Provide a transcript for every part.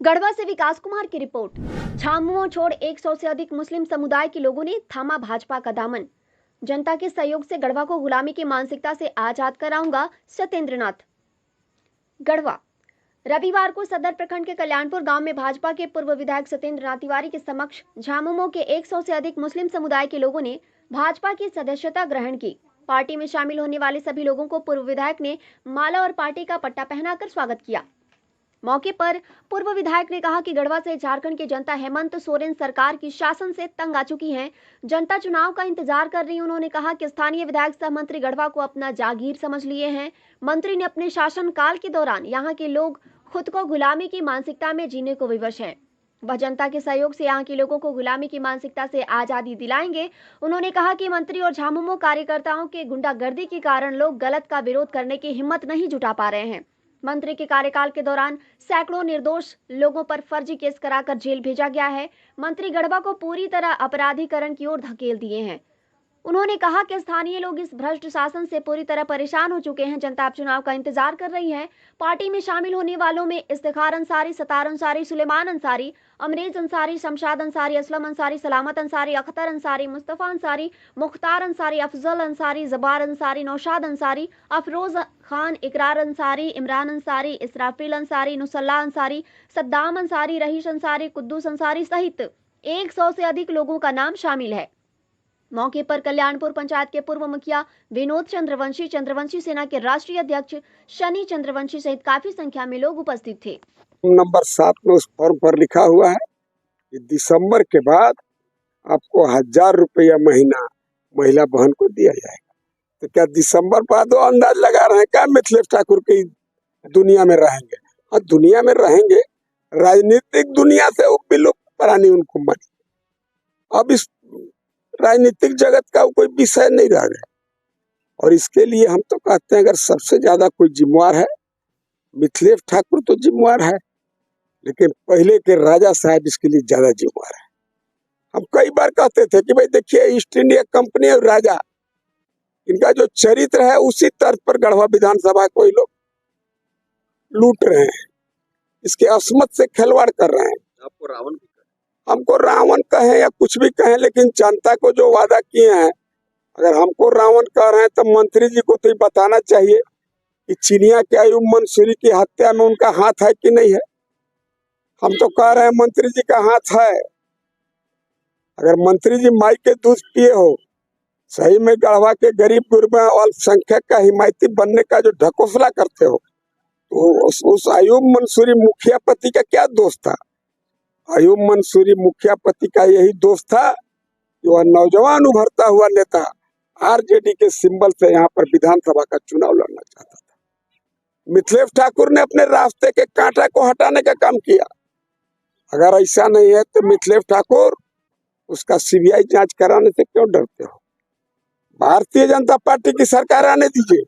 गढ़वा से विकास कुमार की रिपोर्ट। झामुमो छोड़ 100 से अधिक मुस्लिम समुदाय के लोगों ने थामा भाजपा का दामन। जनता के सहयोग से गढ़वा को गुलामी की मानसिकता से आजाद कराऊंगा, सत्येंद्र नाथ। गढ़वा रविवार को सदर प्रखंड के कल्याणपुर गांव में भाजपा के पूर्व विधायक सत्येंद्र नाथ तिवारी के समक्ष झामुमो के 100 से अधिक मुस्लिम समुदाय के लोगों ने भाजपा की सदस्यता ग्रहण की। पार्टी में शामिल होने वाले सभी लोगों को पूर्व विधायक ने माला और पार्टी का पट्टा पहनाकर स्वागत किया। मौके पर पूर्व विधायक ने कहा कि गढ़वा से झारखंड की जनता हेमंत सोरेन सरकार की शासन से तंग आ चुकी है। जनता चुनाव का इंतजार कर रही है। उन्होंने कहा कि स्थानीय विधायक सह मंत्री गढ़वा को अपना जागीर समझ लिए हैं। मंत्री ने अपने शासन काल के दौरान यहाँ के लोग खुद को गुलामी की मानसिकता में जीने को विवश हैं। वह जनता के सहयोग से यहाँ के लोगों को गुलामी की मानसिकता से आजादी दिलाएंगे। उन्होंने कहा कि मंत्री और झामुमो कार्यकर्ताओं के गुंडागर्दी के कारण लोग गलत का विरोध करने की हिम्मत नहीं जुटा पा रहे हैं। मंत्री के कार्यकाल के दौरान सैकड़ों निर्दोष लोगों पर फर्जी केस कराकर जेल भेजा गया है। मंत्री गढ़वा को पूरी तरह अपराधीकरण की ओर धकेल दिए हैं। उन्होंने कहा कि स्थानीय लोग इस भ्रष्ट शासन से पूरी तरह परेशान हो चुके हैं। जनता अब चुनाव का इंतजार कर रही है। पार्टी में शामिल होने वालों में इफ्तिखार अंसारी, सतार अंसारी, सुलेमान अंसारी, अमरेज अंसारी, शमशाद अंसारी, असलम अंसारी, सलामत अंसारी, अख्तर अंसारी, मुस्तफ़ा अंसारी, मुख्तार अंसारी, अफजल अंसारी, जबार अंसारी, नौशाद अंसारी, अफरोज खान, इकरार अंसारी, इमरान अंसारी, इसराफिल अंसारी, नुसल्ला अंसारी, सद्दाम अंसारी, रहीश अंसारी, कुद्दूस अंसारी सहित 100 से अधिक लोगों का नाम शामिल है। मौके पर कल्याणपुर पंचायत के पूर्व मुखिया विनोद चंद्रवंशी, चंद्रवंशी सेना के राष्ट्रीय अध्यक्ष शनि चंद्रवंशी सहित काफी संख्या में लोग उपस्थित थे। नंबर 7 में उस फॉर्म पर लिखा हुआ है कि दिसंबर के बाद आपको 1000 रुपया महीना महिला बहन को दिया जाएगा। तो क्या दिसंबर बाद वो अंदाज लगा रहे हैं क्या मिथिलेश ठाकुर की दुनिया में रहेंगे? और दुनिया में रहेंगे, राजनीतिक दुनिया से वो विलुप्त करानी उनको मनी। अब इस राजनीतिक जगत का कोई विषय नहीं रह गया। और इसके लिए हम तो कहते हैं अगर सबसे ज्यादा कोई जिम्मेवार है, मिथिलेश ठाकुर तो जिम्मेवार है, लेकिन पहले के राजा साहब इसके लिए ज्यादा जिम्मेवार है। हम कई बार कहते थे कि भाई देखिए ईस्ट इंडिया कंपनी और राजा, इनका जो चरित्र है उसी तर्ज पर गढ़वा विधानसभा को लोग लूट रहे हैं, इसके असमत से खिलवाड़ कर रहे हैं। आपको रावण भी हमको रावण कहें या कुछ भी कहें, लेकिन जनता को जो वादा किए हैं, अगर हमको रावण कह रहे हैं तो मंत्री जी को तो बताना चाहिए कि चिनिया के अयूब मंसूरी की हत्या में उनका हाथ है कि नहीं है। हम तो कह रहे हैं मंत्री जी का हाथ है। अगर मंत्री जी माई के दूध पिए हो, सही में गढ़वा के गरीब गुरबा और अल्पसंख्यक का हिमायती बनने का जो ढकोसला करते हो, तो उस अयूब मंसूरी मुखिया पति का क्या दोष था? अयूब मंसूरी मुखिया पति का यही दोष था कि वह नौजवान उभरता हुआ नेता आरजेडी के सिंबल से यहाँ पर विधानसभा का चुनाव लड़ना चाहता था। मिथिलेश ठाकुर ने अपने रास्ते के कांटा को हटाने का काम किया। अगर ऐसा नहीं है तो मिथिलेश ठाकुर उसका सीबीआई जांच कराने से क्यों डरते हो? भारतीय जनता पार्टी की सरकार आने दीजिए।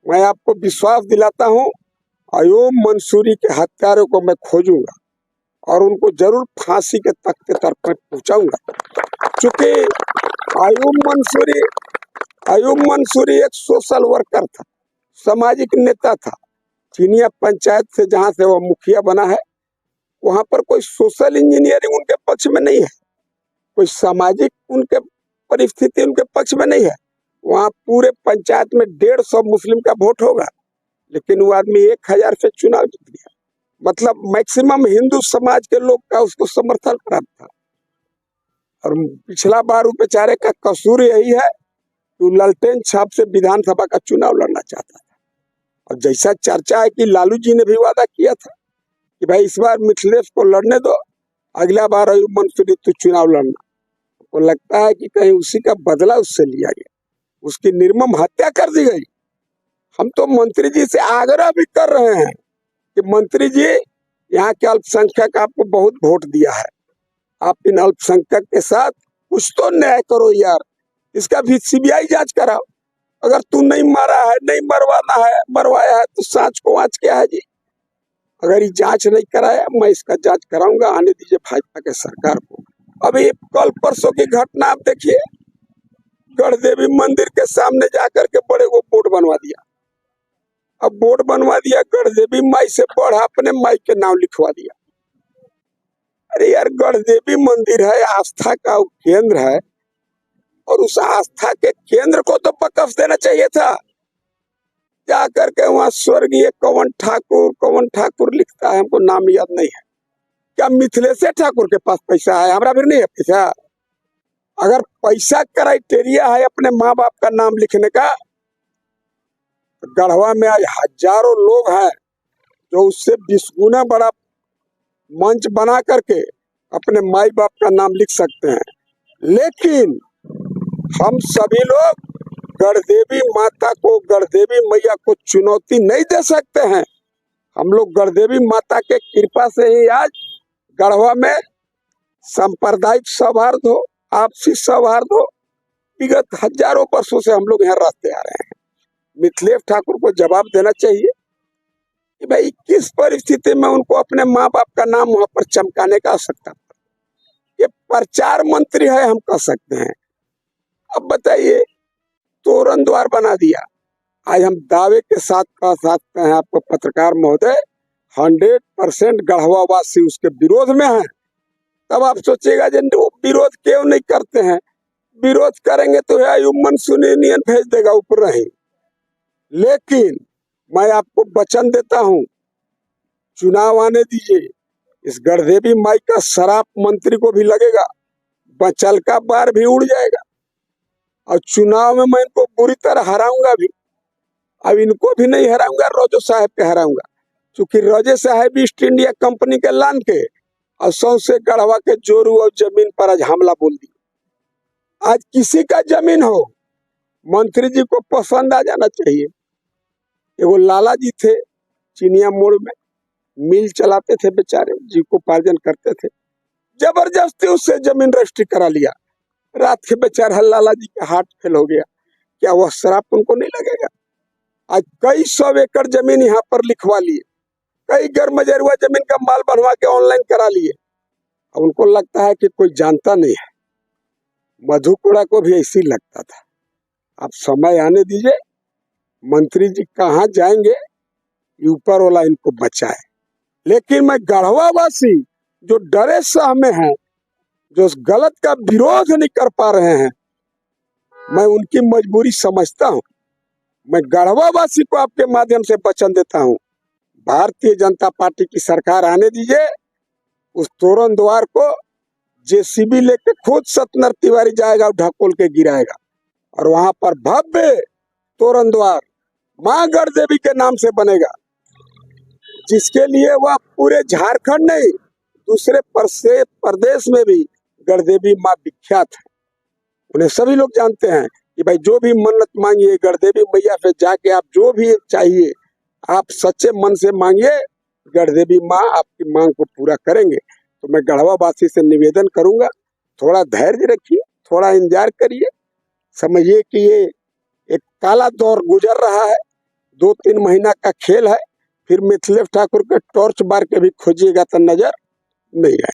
मैं आपको विश्वास दिलाता हूँ, अयूब मंसूरी के हत्यारों को मैं खोजूंगा और उनको जरूर फांसी के तख्ते पर पहुंचाऊंगा। चूंकि अयूब मंसूरी एक सोशल वर्कर था, सामाजिक नेता था। चिनिया पंचायत से जहां से वह मुखिया बना है, वहां पर कोई सोशल इंजीनियरिंग उनके पक्ष में नहीं है, कोई सामाजिक उनके परिस्थिति उनके पक्ष में नहीं है। वहां पूरे पंचायत में 150 मुस्लिम का वोट होगा, लेकिन वो आदमी 1000 से चुनाव जीत गया। मतलब मैक्सिमम हिंदू समाज के लोग का उसको समर्थन प्राप्त था। और पिछला बार वो बेचारे का कसूर यही है कि वो लालटेन छाप से विधानसभा का चुनाव लड़ना चाहता था। और जैसा चर्चा है कि लालू जी ने भी वादा किया था कि भाई इस बार मिथिलेश को लड़ने दो, अगला बार अयूब मंसूरी तो चुनाव लड़ना। तो लगता है कि कहीं उसी का बदला उससे लिया गया, उसकी निर्मम हत्या कर दी गई। हम तो मंत्री जी से आग्रह भी कर रहे हैं कि मंत्री जी, यहाँ के अल्पसंख्यक आपको बहुत वोट दिया है, आप इन अल्पसंख्यक के साथ कुछ तो न्याय करो यार। इसका भी सीबीआई जांच कराओ। अगर तू नहीं मारा है, नहीं मरवाना है, मरवाया है तो सांच को आँच क्या है जी? अगर ये जांच नहीं कराया, मैं इसका जांच कराऊंगा। आने दीजिए भाजपा के सरकार को। अभी कल परसों की घटना आप देखिए, गढ़देवी मंदिर के सामने जाकर के बड़े वो बोर्ड बनवा दिया। अब बोर्ड बनवा दिया, गढ़देवी माई से बढ़ा अपने माई के नाम लिखवा दिया। अरे यार, गढ़देवी मंदिर है, आस्था का वो केंद्र है, और उस आस्था के केंद्र को तो वक़्फ देना चाहिए था। जा करके वहाँ स्वर्गीय कवन ठाकुर लिखता है, हमको नाम याद नहीं है। क्या मिथिलेश ठाकुर के पास पैसा है? हमारा भी नहीं है पैसा। अगर पैसा क्राइटेरिया है अपने माँ बाप का नाम लिखने का, तो गढ़वा में आज हजारों लोग हैं जो उससे 20 गुना बड़ा मंच बना करके अपने माई बाप का नाम लिख सकते हैं। लेकिन हम सभी लोग गढ़देवी माता को, गढ़देवी मैया को चुनौती नहीं दे सकते हैं। हम लोग गढ़देवी माता के कृपा से ही आज गढ़वा में सांप्रदायिक सौहार्द हो, आपसी सौहार्द हो। विगत हजारों वर्षों से हम लोग यहाँ रहते आ रहे हैं। मिथिलेश ठाकुर को जवाब देना चाहिए कि भाई किस परिस्थिति में उनको अपने माँ बाप का नाम वहां पर चमकाने का आवश्यकता। ये प्रचार मंत्री है, हम कह सकते हैं। अब बताइए, तोरण द्वार बना दिया। आज हम दावे के साथ कह सकते हैं आपको पत्रकार महोदय, 100% गढ़वा वासी उसके विरोध में है। तब आप सोचिएगा वो विरोध क्यों नहीं करते हैं। विरोध करेंगे तो अयुम्मन सुनीनियन भेज देगा ऊपर नहीं। लेकिन मैं आपको वचन देता हूं, चुनाव आने दीजिए, इस गढ़देवी माई का शराप मंत्री को भी लगेगा, बचल का बार भी उड़ जाएगा, और चुनाव में मैं इनको बुरी तरह हराऊंगा भी। अब इनको भी नहीं हराऊंगा, रोजो साहब के हराऊंगा, क्योंकि रोजे साहब ईस्ट इंडिया कंपनी के लान के और सौसे गढ़वा के जोरू और जमीन पर आज हमला बोल दी। आज किसी का जमीन हो, मंत्री जी को पसंद आ जाना चाहिए। एगो लाला जी थे चिनिया मोड़ में, मिल चलाते थे बेचारे, जीविकोपार्जन करते थे। जबरदस्ती उससे जमीन रजिस्ट्री करा लिया। रात के बेचारा लाला जी का हार्ट फेल हो गया। क्या वह श्राप उनको नहीं लगेगा? आज कई 100 एकड़ जमीन यहाँ पर लिखवा लिए, कई गैरमजरुआ जमीन का माल बनवा के ऑनलाइन करा लिए। अब उनको लगता है कि कोई जानता नहीं है। मधुपुरा को भी ऐसी लगता था। आप समय आने दीजिए, मंत्री जी कहाँ जाएंगे, ऊपर वाला इनको बचाए। लेकिन मैं गढ़वा वासी जो डरे सह में हैं, जो उस गलत का विरोध नहीं कर पा रहे हैं, मैं उनकी मजबूरी समझता हूँ। मैं गढ़वा वासी को आपके माध्यम से वचन देता हूँ, भारतीय जनता पार्टी की सरकार आने दीजिए। उस तोरण द्वार को जेसीबी लेके खुद सतनर तिवारी जाएगा और ढकोल के गिराएगा, और वहां पर भव्य तोरण द्वार माँ गढ़देवी के नाम से बनेगा, जिसके लिए वह पूरे झारखंड नहीं, दूसरे प्रदेश में भी गढ़देवी माँ विख्यात है। उन्हें सभी लोग जानते हैं कि भाई जो भी मन्नत मांगिए गढ़देवी मैया पे जाके, आप जो भी चाहिए आप सच्चे मन से मांगिए, गढ़देवी माँ आपकी मांग को पूरा करेंगे। तो मैं गढ़वा वासी से निवेदन करूंगा, थोड़ा धैर्य रखिए, थोड़ा इंतजार करिए। समझिए कि ये एक काला दौर गुजर रहा है, 2-3 महीना का खेल है। फिर मिथिलेश ठाकुर के टॉर्च बार के भी खोजिएगा तो नजर नहीं आए।